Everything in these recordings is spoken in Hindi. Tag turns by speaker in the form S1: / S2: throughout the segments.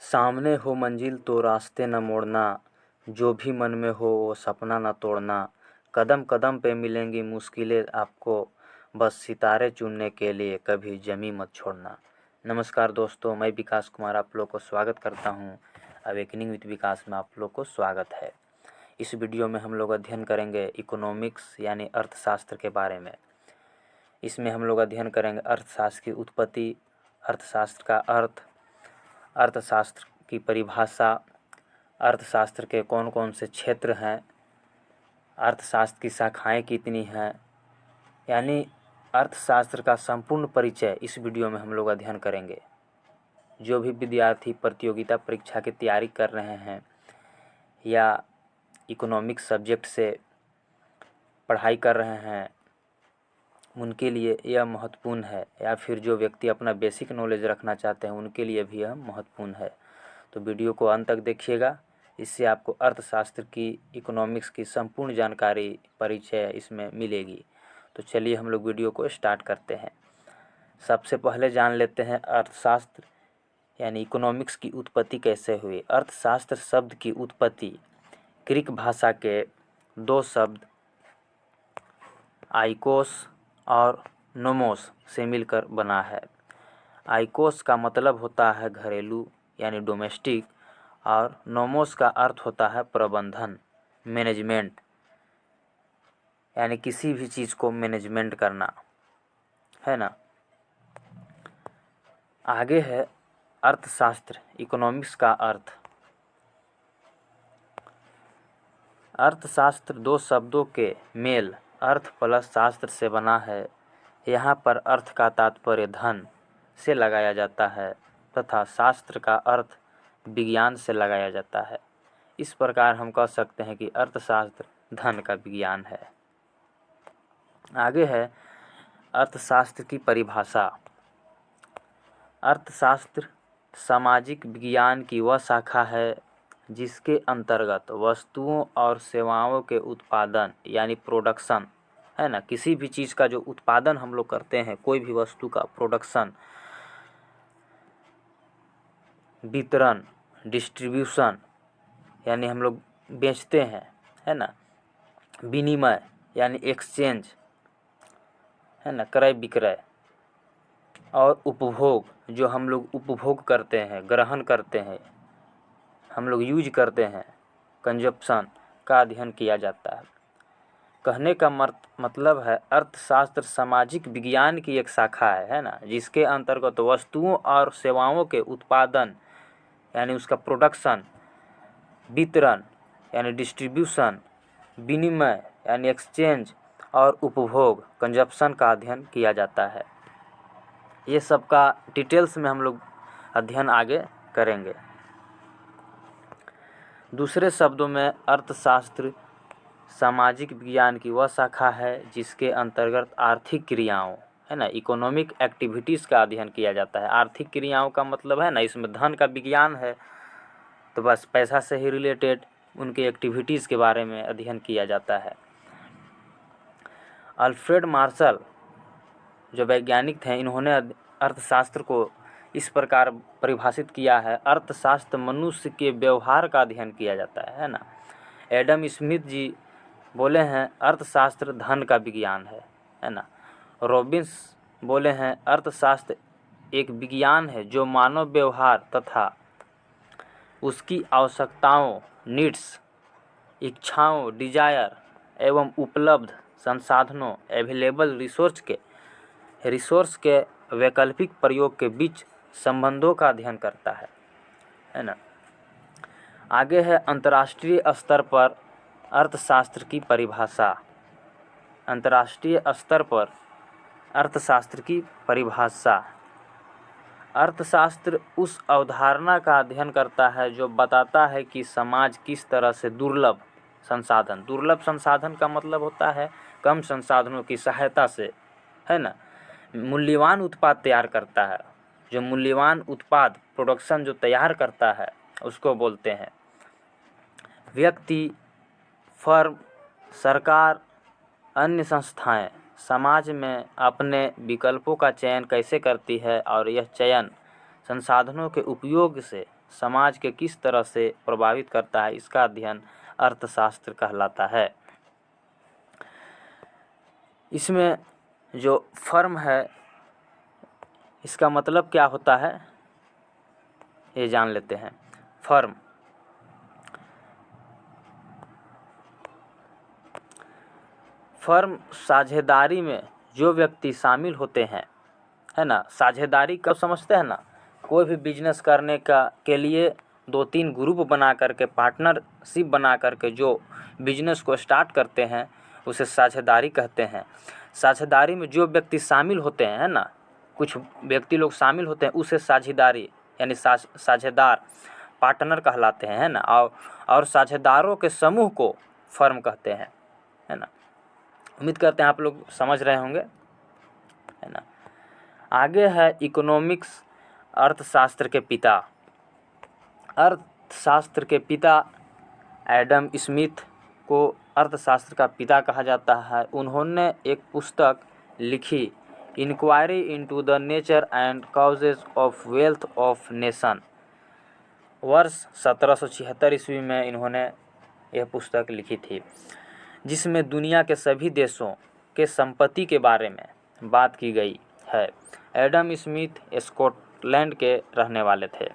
S1: सामने हो मंजिल तो रास्ते न मोड़ना, जो भी मन में हो वो सपना न तोड़ना। कदम कदम पे मिलेंगी मुश्किलें आपको, बस सितारे चुनने के लिए कभी ज़मीं मत छोड़ना। नमस्कार दोस्तों, मैं विकास कुमार आप लोग को स्वागत करता हूं। अवेकनिंग विद विकास में आप लोग को स्वागत है। इस वीडियो में हम लोग अध्ययन करेंगे इकोनॉमिक्स यानी अर्थशास्त्र के बारे में। इसमें हम लोग अध्ययन करेंगे अर्थशास्त्र की उत्पत्ति, अर्थशास्त्र का अर्थ, अर्थशास्त्र की परिभाषा, अर्थशास्त्र के कौन कौन से क्षेत्र हैं, अर्थशास्त्र की शाखाएं कितनी हैं, यानी अर्थशास्त्र का संपूर्ण परिचय इस वीडियो में हम लोग अध्ययन करेंगे। जो भी विद्यार्थी प्रतियोगिता परीक्षा की तैयारी कर रहे हैं या इकोनॉमिक्स सब्जेक्ट से पढ़ाई कर रहे हैं, उनके लिए यह महत्वपूर्ण है, या फिर जो व्यक्ति अपना बेसिक नॉलेज रखना चाहते हैं उनके लिए भी यह महत्वपूर्ण है। तो वीडियो को अंत तक देखिएगा, इससे आपको अर्थशास्त्र की, इकोनॉमिक्स की संपूर्ण जानकारी, परिचय इसमें मिलेगी। तो चलिए हम लोग वीडियो को स्टार्ट करते हैं। सबसे पहले जान लेते हैं अर्थशास्त्र यानी इकोनॉमिक्स की उत्पत्ति कैसे हुई। अर्थशास्त्र शब्द की उत्पत्ति ग्रीक भाषा के दो शब्द आइकोस और नोमोस से मिलकर बना है। आइकोस का मतलब होता है घरेलू यानी डोमेस्टिक, और नोमोस का अर्थ होता है प्रबंधन, मैनेजमेंट, यानी किसी भी चीज़ को मैनेजमेंट करना, है ना। आगे है अर्थशास्त्र, इकोनॉमिक्स का अर्थ। अर्थशास्त्र दो शब्दों के मेल अर्थ प्लस शास्त्र से बना है। यहाँ पर अर्थ का तात्पर्य धन से लगाया जाता है तथा शास्त्र का अर्थ विज्ञान से लगाया जाता है। इस प्रकार हम कह सकते हैं कि अर्थशास्त्र धन का विज्ञान है। आगे है अर्थशास्त्र की परिभाषा। अर्थशास्त्र सामाजिक विज्ञान की वह शाखा है जिसके अंतर्गत वस्तुओं और सेवाओं के उत्पादन यानी प्रोडक्शन, है ना, किसी भी चीज़ का जो उत्पादन हम लोग करते हैं, कोई भी वस्तु का प्रोडक्शन, वितरण, डिस्ट्रीब्यूशन यानी हम लोग बेचते हैं, है ना, विनिमय यानी एक्सचेंज, है ना, क्रय विक्रय, और उपभोग जो हम लोग उपभोग करते हैं, ग्रहण करते हैं, हम लोग यूज करते हैं, कंजप्शन का अध्ययन किया जाता है। कहने का मतलब है अर्थशास्त्र सामाजिक विज्ञान की एक शाखा है ना, जिसके अंतर्गत वस्तुओं और सेवाओं के उत्पादन यानी उसका प्रोडक्शन, वितरण यानी डिस्ट्रीब्यूशन, विनिमय यानी एक्सचेंज, और उपभोग कंजप्शन का अध्ययन किया जाता है। ये सब का डिटेल्स में हम लोग अध्ययन आगे करेंगे। दूसरे शब्दों में अर्थशास्त्र सामाजिक विज्ञान की वह शाखा है जिसके अंतर्गत आर्थिक क्रियाओं, है ना, इकोनॉमिक एक्टिविटीज़ का अध्ययन किया जाता है। आर्थिक क्रियाओं का मतलब है ना, इसमें धन का विज्ञान है, तो बस पैसा से ही रिलेटेड उनकी एक्टिविटीज़ के बारे में अध्ययन किया जाता है। अल्फ्रेड मार्शल जो वैज्ञानिक थे, इन्होंने अर्थशास्त्र को इस प्रकार परिभाषित किया है, अर्थशास्त्र मनुष्य के व्यवहार का अध्ययन किया जाता है ना। एडम स्मिथ जी बोले हैं अर्थशास्त्र धन का विज्ञान है ना। रॉबिन्स बोले हैं अर्थशास्त्र एक विज्ञान है जो मानव व्यवहार तथा उसकी आवश्यकताओं, नीड्स, इच्छाओं, डिजायर एवं उपलब्ध संसाधनों, अवेलेबल रिसोर्स के वैकल्पिक प्रयोग के बीच संबंधों का अध्ययन करता है ना। आगे है अंतर्राष्ट्रीय स्तर पर अर्थशास्त्र की परिभाषा। अंतर्राष्ट्रीय स्तर पर अर्थशास्त्र की परिभाषा। अर्थशास्त्र उस अवधारणा का अध्ययन करता है जो बताता है कि समाज किस तरह से दुर्लभ संसाधन का मतलब होता है कम संसाधनों की सहायता से, है ना, मूल्यवान उत्पाद तैयार करता है। जो मूल्यवान उत्पाद प्रोडक्शन जो तैयार करता है उसको बोलते हैं। व्यक्ति, फर्म, सरकार, अन्य संस्थाएं समाज में अपने विकल्पों का चयन कैसे करती है और यह चयन संसाधनों के उपयोग से समाज के किस तरह से प्रभावित करता है, इसका अध्ययन अर्थशास्त्र कहलाता है। इसमें जो फर्म है इसका मतलब क्या होता है ये जान लेते हैं। फर्म साझेदारी में जो व्यक्ति शामिल होते हैं, है ना। साझेदारी कब समझते हैं ना, कोई भी बिजनेस करने के लिए 2-3 ग्रुप बना करके, पार्टनरशिप बना करके जो बिजनेस को स्टार्ट करते हैं उसे साझेदारी कहते हैं। साझेदारी में जो व्यक्ति शामिल होते हैं, है ना, कुछ व्यक्ति लोग शामिल होते हैं, उसे साझेदारी यानी साझेदार, पार्टनर कहलाते हैं, है ना। और साझेदारों के समूह को फर्म कहते हैं, है ना। उम्मीद करते हैं आप लोग समझ रहे होंगे, है ना। आगे है इकोनॉमिक्स, अर्थशास्त्र के पिता। अर्थशास्त्र के पिता एडम स्मिथ को अर्थशास्त्र का पिता कहा जाता है। उन्होंने एक पुस्तक लिखी, inquiry into the nature and causes of wealth of nation. वर्ष 1776 ईस्वी में इन्होंने यह पुस्तक लिखी थी, जिसमें दुनिया के सभी देशों के संपत्ति के बारे में बात की गई है। एडम स्मिथ स्कॉटलैंड के रहने वाले थे।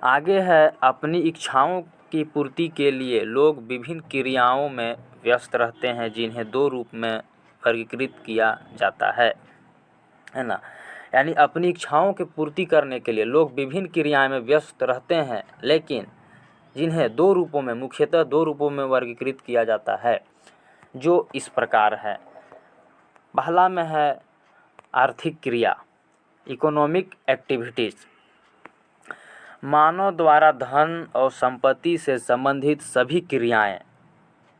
S1: आगे है अपनी इच्छाओं की पूर्ति के लिए लोग विभिन्न क्रियाओं में व्यस्त रहते हैं, जिन्हें 2 रूप में वर्गीकृत किया जाता है ना। यानी अपनी इच्छाओं की पूर्ति करने के लिए लोग विभिन्न क्रियाएं में व्यस्त रहते हैं, लेकिन जिन्हें 2 रूपों में, मुख्यतः 2 रूपों में वर्गीकृत किया जाता है, जो इस प्रकार है। पहला में है आर्थिक क्रिया, इकोनॉमिक एक्टिविटीज़। मानव द्वारा धन और संपत्ति से संबंधित सभी क्रियाएं,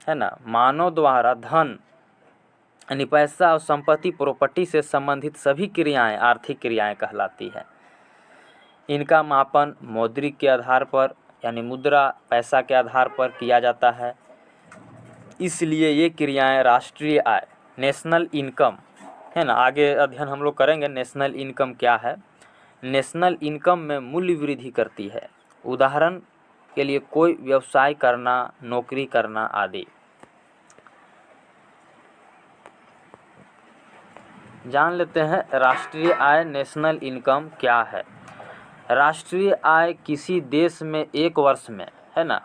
S1: है ना। मानव द्वारा धन यानी पैसा और संपत्ति, प्रॉपर्टी से संबंधित सभी क्रियाएं आर्थिक क्रियाएं कहलाती है। इनका मापन मौद्रिक के आधार पर यानी मुद्रा, पैसा के आधार पर किया जाता है। इसलिए ये क्रियाएं राष्ट्रीय आय, नेशनल इनकम, है ना। आगे अध्ययन हम लोग करेंगे नेशनल इनकम क्या है। नेशनल इनकम में मूल्य वृद्धि करती है, उदाहरण के लिए कोई व्यवसाय करना, नौकरी करना आदि। जान लेते हैं राष्ट्रीय आय, नेशनल इनकम क्या है। राष्ट्रीय आय किसी देश में एक वर्ष में, है ना,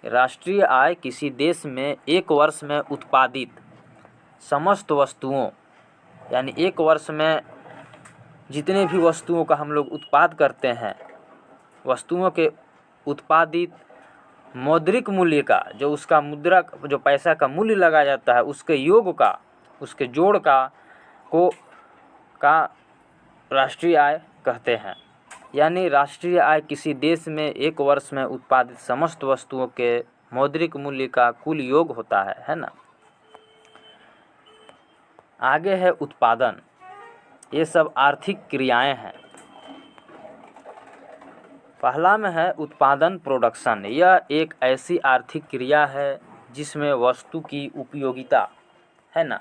S1: राष्ट्रीय आय किसी देश में एक वर्ष में उत्पादित समस्त वस्तुओं, यानी एक वर्ष में जितने भी वस्तुओं का हम लोग उत्पाद करते हैं, वस्तुओं के उत्पादित मौद्रिक मूल्य का, जो उसका मुद्रा, जो पैसा का मूल्य लगाया जाता है, उसके योग का, उसके जोड़ का राष्ट्रीय आय कहते हैं। यानी राष्ट्रीय आय किसी देश में एक वर्ष में उत्पादित समस्त वस्तुओं के मौद्रिक मूल्य का कुल योग होता है ना। आगे है उत्पादन। ये सब आर्थिक क्रियाएं हैं। पहला में है उत्पादन, प्रोडक्शन। यह एक ऐसी आर्थिक क्रिया है जिसमें वस्तु की उपयोगिता, है ना,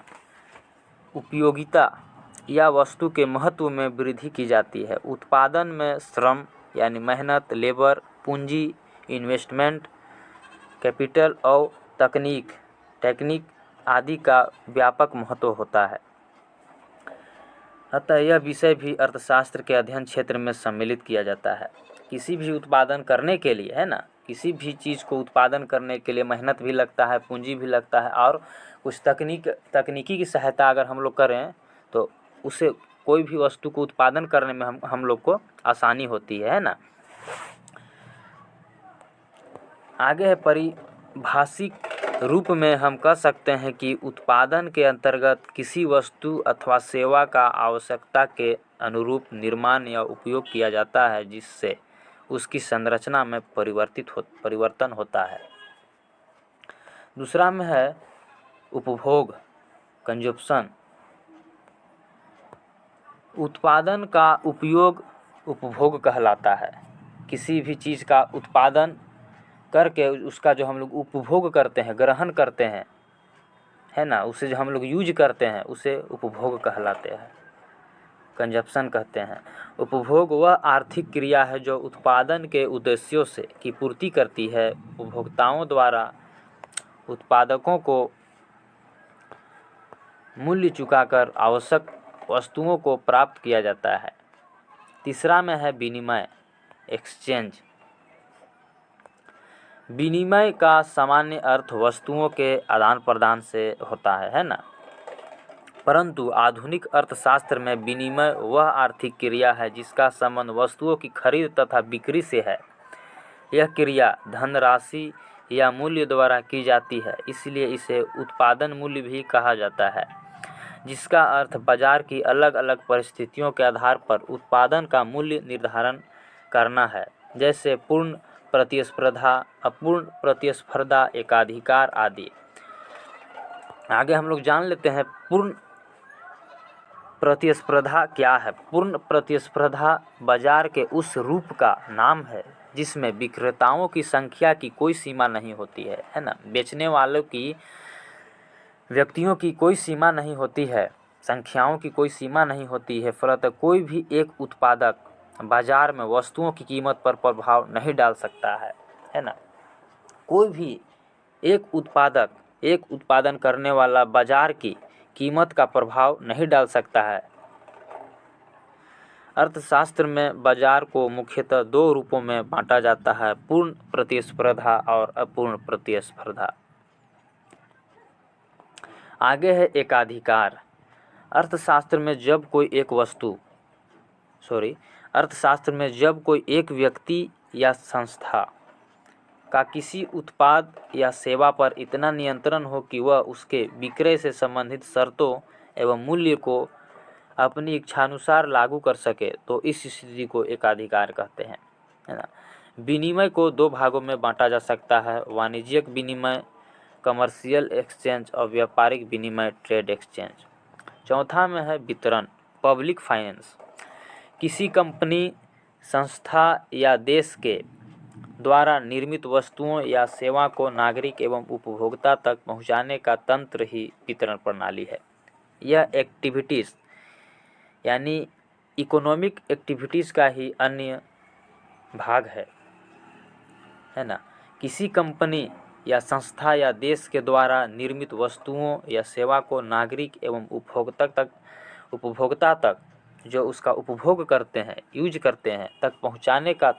S1: उपयोगिता या वस्तु के महत्व में वृद्धि की जाती है। उत्पादन में श्रम यानी मेहनत, लेबर, पूंजी, इन्वेस्टमेंट, कैपिटल और टेक्निक आदि का व्यापक महत्व होता है। अतः यह विषय भी अर्थशास्त्र के अध्ययन क्षेत्र में सम्मिलित किया जाता है। किसी भी उत्पादन करने के लिए, है ना, किसी भी चीज़ को उत्पादन करने के लिए मेहनत भी लगता है, पूंजी भी लगता है, और कुछ तकनीकी की सहायता अगर हम लोग करें तो उसे कोई भी वस्तु को उत्पादन करने में हम लोग को आसानी होती है ना। आगे है परिभाषिक रूप में हम कह सकते हैं कि उत्पादन के अंतर्गत किसी वस्तु अथवा सेवा का आवश्यकता के अनुरूप निर्माण या उपयोग किया जाता है, जिससे उसकी संरचना में परिवर्तन होता है। दूसरा में है उपभोग, कंजप्शन। उत्पादन का उपयोग उपभोग कहलाता है। किसी भी चीज़ का उत्पादन करके उसका जो हम लोग उपभोग करते हैं, ग्रहण करते हैं, है ना, उसे जो हम लोग यूज करते हैं, उसे उपभोग कहलाते हैं। कंजप्शन कहते हैं। उपभोग वह आर्थिक क्रिया है जो उत्पादन के उद्देश्यों से की पूर्ति करती है। उपभोक्ताओं द्वारा उत्पादकों को मूल्य चुकाकर आवश्यक वस्तुओं को प्राप्त किया जाता है। तीसरा में है विनिमय, एक्सचेंज। विनिमय का सामान्य अर्थ वस्तुओं के आदान प्रदान से होता है ना। परंतु आधुनिक अर्थशास्त्र में विनिमय वह आर्थिक क्रिया है जिसका संबंध वस्तुओं की खरीद तथा बिक्री से है। यह क्रिया धनराशि या मूल्य द्वारा की जाती है, इसलिए इसे उत्पादन मूल्य भी कहा जाता है, जिसका अर्थ बाजार की अलग अलग परिस्थितियों के आधार पर उत्पादन का मूल्य निर्धारण करना है, जैसे पूर्ण प्रतिस्पर्धा, अपूर्ण प्रतिस्पर्धा, एकाधिकार आदि। आगे हम लोग जान लेते हैं पूर्ण प्रतिस्पर्धा क्या है। पूर्ण प्रतिस्पर्धा बाजार के उस रूप का नाम है जिसमें विक्रेताओं की संख्या की कोई सीमा नहीं होती है ना। बेचने वालों की व्यक्तियों की कोई सीमा नहीं होती है, संख्याओं की कोई सीमा नहीं होती है, फलतः कोई भी एक उत्पादक बाजार में वस्तुओं की कीमत पर प्रभाव नहीं डाल सकता है ना। कोई भी एक उत्पादक, एक उत्पादन करने वाला बाजार की कीमत का प्रभाव नहीं डाल सकता है। अर्थशास्त्र में बाजार को मुख्यतः दो रूपों में बांटा जाता है, पूर्ण प्रतिस्पर्धा और अपूर्ण प्रतिस्पर्धा। आगे है एकाधिकार। अर्थशास्त्र में जब कोई एक व्यक्ति या संस्था का किसी उत्पाद या सेवा पर इतना नियंत्रण हो कि वह उसके विक्रय से संबंधित शर्तों एवं मूल्य को अपनी इच्छानुसार लागू कर सके, तो इस स्थिति को एकाधिकार कहते हैं, है ना। विनिमय को दो भागों में बांटा जा सकता है, वाणिज्यिक विनिमय कमर्शियल एक्सचेंज और व्यापारिक विनिमय ट्रेड एक्सचेंज। चौथा में है वितरण, पब्लिक फाइनेंस। किसी कंपनी, संस्था या देश के द्वारा निर्मित वस्तुओं या सेवा को नागरिक एवं उपभोक्ता तक पहुंचाने का तंत्र ही वितरण प्रणाली है। यह एक्टिविटीज़ यानी इकोनॉमिक एक्टिविटीज़ का ही अन्य भाग है ना। किसी कंपनी या संस्था या देश के द्वारा निर्मित वस्तुओं या सेवा को नागरिक एवं उपभोक्ता तक जो उसका उपभोग करते हैं, यूज करते हैं, तक पहुंचाने का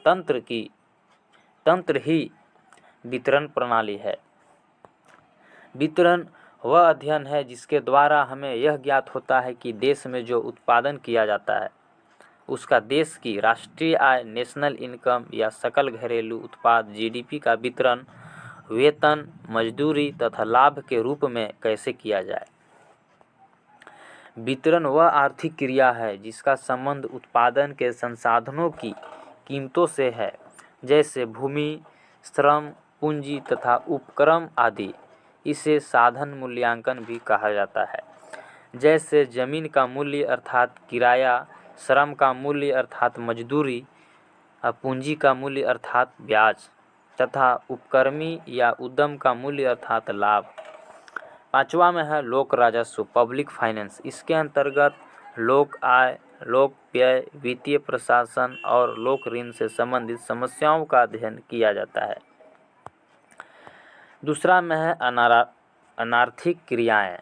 S1: तंत्र ही वितरण प्रणाली है। वितरण वह अध्ययन है जिसके द्वारा हमें यह ज्ञात होता है कि देश में जो उत्पादन किया जाता है उसका देश की राष्ट्रीय आय, नेशनल इनकम या सकल घरेलू उत्पाद जीडीपी का वितरण वेतन, मजदूरी तथा लाभ के रूप में कैसे किया जाए। वितरण वह आर्थिक क्रिया है जिसका संबंध उत्पादन के संसाधनों की कीमतों से है, जैसे भूमि, श्रम, पूंजी तथा उपक्रम आदि। इसे साधन मूल्यांकन भी कहा जाता है, जैसे जमीन का मूल्य अर्थात किराया, श्रम का मूल्य अर्थात मजदूरी, पूंजी का मूल्य अर्थात ब्याज तथा उपक्रमी या उद्यम का मूल्य अर्थात लाभ। पांचवा में है लोक राजस्व, पब्लिक फाइनेंस। इसके अंतर्गत लोक आय, लोक व्यय, वित्तीय प्रशासन और लोक ऋण से संबंधित समस्याओं का अध्ययन किया जाता है। दूसरा में है अनार्थिक क्रियाएं।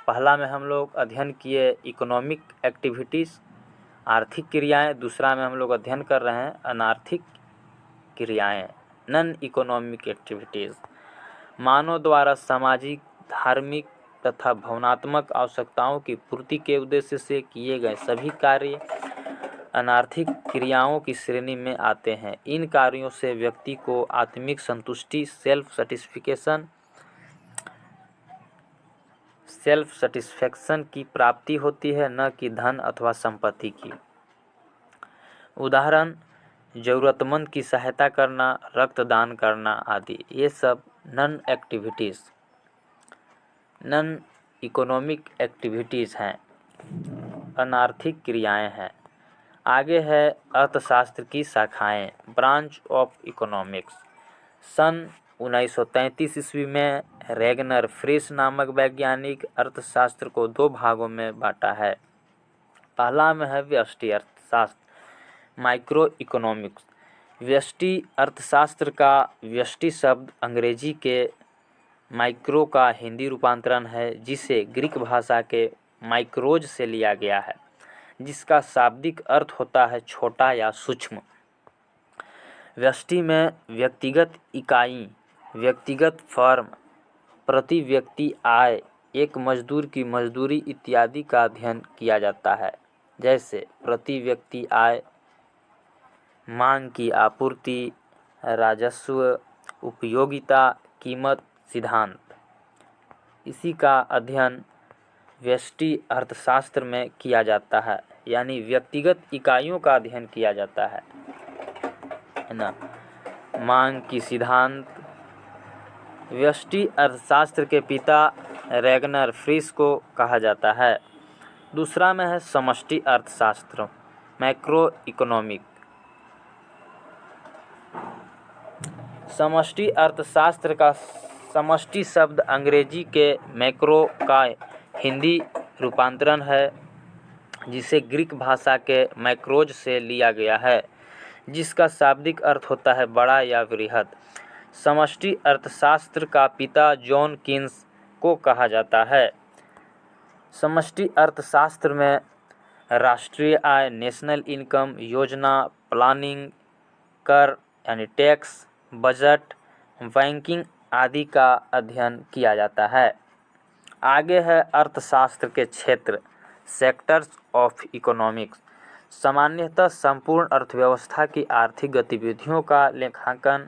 S1: पहला में हम लोग अध्ययन किए इकोनॉमिक एक्टिविटीज़, आर्थिक क्रियाएं। दूसरा में हम लोग अध्ययन कर रहे हैं अनार्थिक क्रियाएं, नॉन इकोनॉमिक एक्टिविटीज़। मानव द्वारा सामाजिक, धार्मिक तथा भावनात्मक आवश्यकताओं की पूर्ति के उद्देश्य से किए गए सभी कार्य अनार्थिक क्रियाओं की श्रेणी में आते हैं। इन कार्यों से व्यक्ति को आत्मिक संतुष्टि, सेल्फ सेटिस्फैक्शन की प्राप्ति होती है, न कि धन अथवा संपत्ति की। उदाहरण, जरूरतमंद की सहायता करना, रक्तदान करना आदि। ये सब नॉन इकोनॉमिक एक्टिविटीज़ हैं, अनार्थिक क्रियाएं हैं। आगे है अर्थशास्त्र की शाखाएं, ब्रांच ऑफ इकोनॉमिक्स। सन 1933 ईस्वी में रैगनर फ्रिश नामक वैज्ञानिक अर्थशास्त्र को दो भागों में बांटा है। पहला में है व्यष्टि अर्थशास्त्र, माइक्रो इकोनॉमिक्स। व्यष्टि अर्थशास्त्र का व्यष्टि शब्द अंग्रेजी के माइक्रो का हिंदी रूपांतरण है, जिसे ग्रीक भाषा के माइक्रोज से लिया गया है, जिसका शाब्दिक अर्थ होता है छोटा या सूक्ष्म। व्यष्टि में व्यक्तिगत इकाई, व्यक्तिगत फर्म, प्रति व्यक्ति आय, एक मजदूर की मजदूरी इत्यादि का अध्ययन किया जाता है, जैसे प्रति व्यक्ति आय, मांग की आपूर्ति, राजस्व, उपयोगिता, कीमत, सिद्धांत। इसी का अध्ययन व्यष्टि अर्थशास्त्र में किया जाता है, यानी व्यक्तिगत इकाइयों का अध्ययन किया जाता है ना। मांग की सिद्धांत। व्यष्टि अर्थशास्त्र के पिता रैगनर फ्रिश को कहा जाता है। दूसरा में है समष्टि अर्थशास्त्र, मैक्रो इकोनॉमिक। समष्टि अर्थशास्त्र का समष्टि शब्द अंग्रेजी के मैक्रो का हिंदी रूपांतरण है, जिसे ग्रीक भाषा के मैक्रोज से लिया गया है, जिसका शाब्दिक अर्थ होता है बड़ा या वृहद। समष्टि अर्थशास्त्र का पिता जॉन कीन्स को कहा जाता है। समष्टि अर्थशास्त्र में राष्ट्रीय आय, नेशनल इनकम, योजना, प्लानिंग, कर यानी टैक्स, बजट, बैंकिंग आदि का अध्ययन किया जाता है। आगे है अर्थशास्त्र के क्षेत्र, सेक्टर्स ऑफ इकोनॉमिक्स। सामान्यतः संपूर्ण अर्थव्यवस्था की आर्थिक गतिविधियों का लेखांकन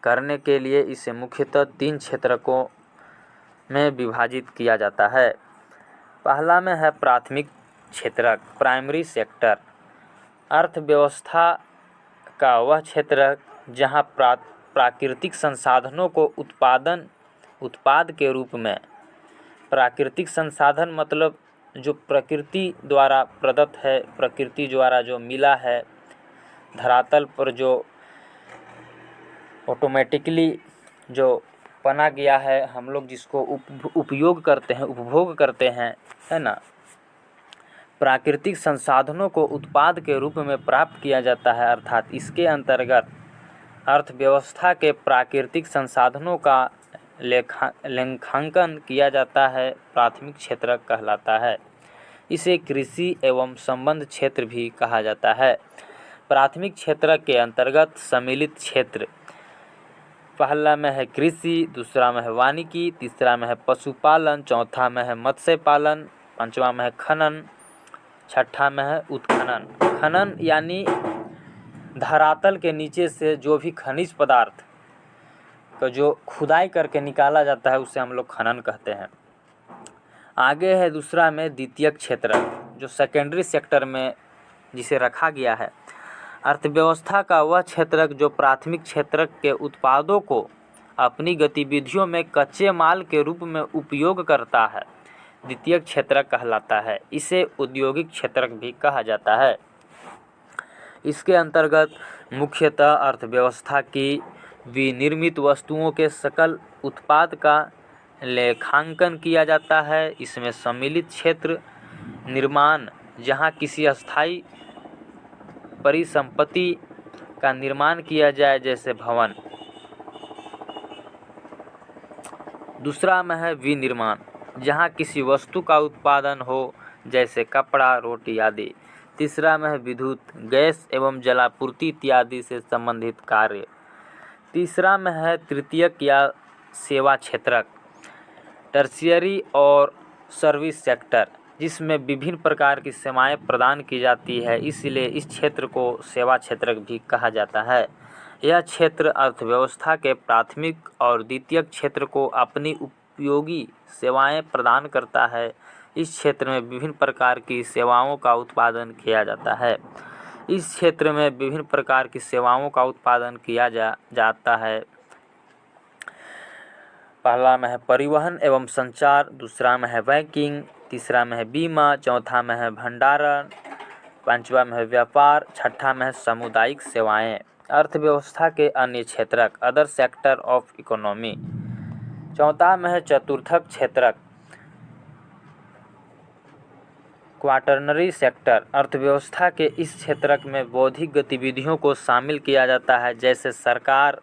S1: करने के लिए इसे मुख्यतः 3 क्षेत्रकों में विभाजित किया जाता है। पहला में है प्राथमिक क्षेत्रक, प्राइमरी सेक्टर। अर्थव्यवस्था का वह क्षेत्र जहां प्राकृतिक संसाधनों को उत्पाद के रूप में, प्राकृतिक संसाधन मतलब जो प्रकृति द्वारा प्रदत्त है, प्रकृति द्वारा जो मिला है, धरातल पर जो ऑटोमेटिकली जो बना गया है, हम लोग जिसको उपयोग करते हैं, उपभोग करते हैं, है ना। प्राकृतिक संसाधनों को उत्पाद के रूप में प्राप्त किया जाता है, अर्थात इसके अंतर्गत अर्थव्यवस्था के प्राकृतिक संसाधनों का लेखांकन किया जाता है, प्राथमिक क्षेत्र कहलाता है। इसे कृषि एवं संबंध क्षेत्र भी कहा जाता है। प्राथमिक क्षेत्र के अंतर्गत सम्मिलित क्षेत्र, पहला में है कृषि, दूसरा में है वानिकी, तीसरा में है पशुपालन, चौथा में है मत्स्य पालन, पांचवा में है खनन, छठा में है उत्खनन। खनन यानी धरातल के नीचे से जो भी खनिज पदार्थ का जो खुदाई करके निकाला जाता है, उसे हम लोग खनन कहते हैं। आगे है दूसरा में द्वितीयक क्षेत्र, जो सेकेंडरी सेक्टर में जिसे रखा गया है। अर्थव्यवस्था का वह क्षेत्रक जो प्राथमिक क्षेत्रक के उत्पादों को अपनी गतिविधियों में कच्चे माल के रूप में उपयोग करता है, द्वितीयक क्षेत्रक कहलाता है। इसे औद्योगिक क्षेत्रक भी कहा जाता है। इसके अंतर्गत मुख्यतः अर्थव्यवस्था की विनिर्मित वस्तुओं के सकल उत्पाद का लेखांकन किया जाता है। इसमें सम्मिलित क्षेत्र निर्माण, जहां किसी अस्थायी परिसंपत्ति का निर्माण किया जाए, जैसे भवन। दूसरा में है विनिर्माण, जहां किसी वस्तु का उत्पादन हो, जैसे कपड़ा, रोटी आदि। तीसरा में है विद्युत, गैस एवं जलापूर्ति इत्यादि से संबंधित कार्य। तीसरा में है तृतीयक या सेवा क्षेत्रक, टर्शियरी और सर्विस सेक्टर, जिसमें विभिन्न प्रकार की सेवाएं प्रदान की जाती है, इसलिए इस क्षेत्र को सेवा क्षेत्रक भी कहा जाता है। यह क्षेत्र अर्थव्यवस्था के प्राथमिक और द्वितीयक क्षेत्र को अपनी उपयोगी सेवाएं प्रदान करता है। इस क्षेत्र में विभिन्न प्रकार की सेवाओं का उत्पादन किया जाता है। इस क्षेत्र में विभिन्न प्रकार की सेवाओं का उत्पादन किया जाता है। पहला में है परिवहन एवं संचार, दूसरा में है बैंकिंग, तीसरा में है बीमा, चौथा में है भंडारण, पांचवा में है व्यापार, छठा में है सामुदायिक सेवाएं। अर्थव्यवस्था के अन्य क्षेत्रक, अदर सेक्टर ऑफ इकोनॉमी। चौथा में है चतुर्थक क्षेत्रक, क्वाटरनरी सेक्टर अर्थव्यवस्था के इस क्षेत्र में बौद्धिक गतिविधियों को शामिल किया जाता है, जैसे सरकार,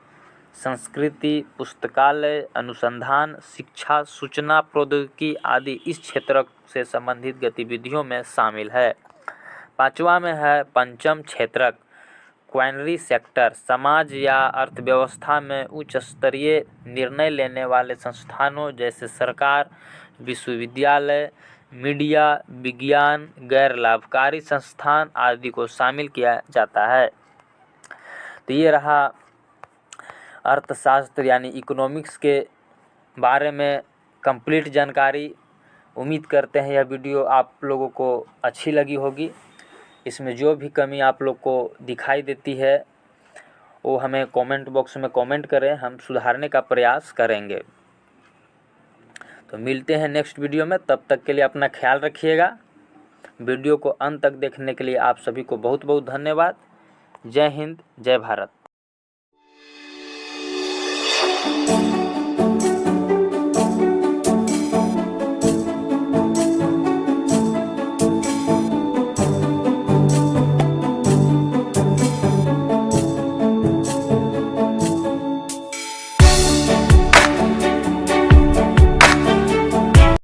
S1: संस्कृति, पुस्तकालय, अनुसंधान, शिक्षा, सूचना प्रौद्योगिकी आदि इस क्षेत्र से संबंधित गतिविधियों में शामिल है। 5वां में है पंचम क्षेत्र क्वाटरनरी सेक्टर, समाज या अर्थव्यवस्था में उच्च स्तरीय निर्णय लेने वाले संस्थानों जैसे सरकार, विश्वविद्यालय, मीडिया, विज्ञान, गैर लाभकारी संस्थान आदि को शामिल किया जाता है। तो ये रहा अर्थशास्त्र यानी इकोनॉमिक्स के बारे में कंप्लीट जानकारी। उम्मीद करते हैं यह वीडियो आप लोगों को अच्छी लगी होगी। इसमें जो भी कमी आप लोग को दिखाई देती है वो हमें कमेंट बॉक्स में कमेंट करें, हम सुधारने का प्रयास करेंगे। तो मिलते हैं नेक्स्ट वीडियो में, तब तक के लिए अपना ख्याल रखिएगा। वीडियो को अंत तक देखने के लिए आप सभी को बहुत बहुत धन्यवाद। जय हिंद, जय भारत।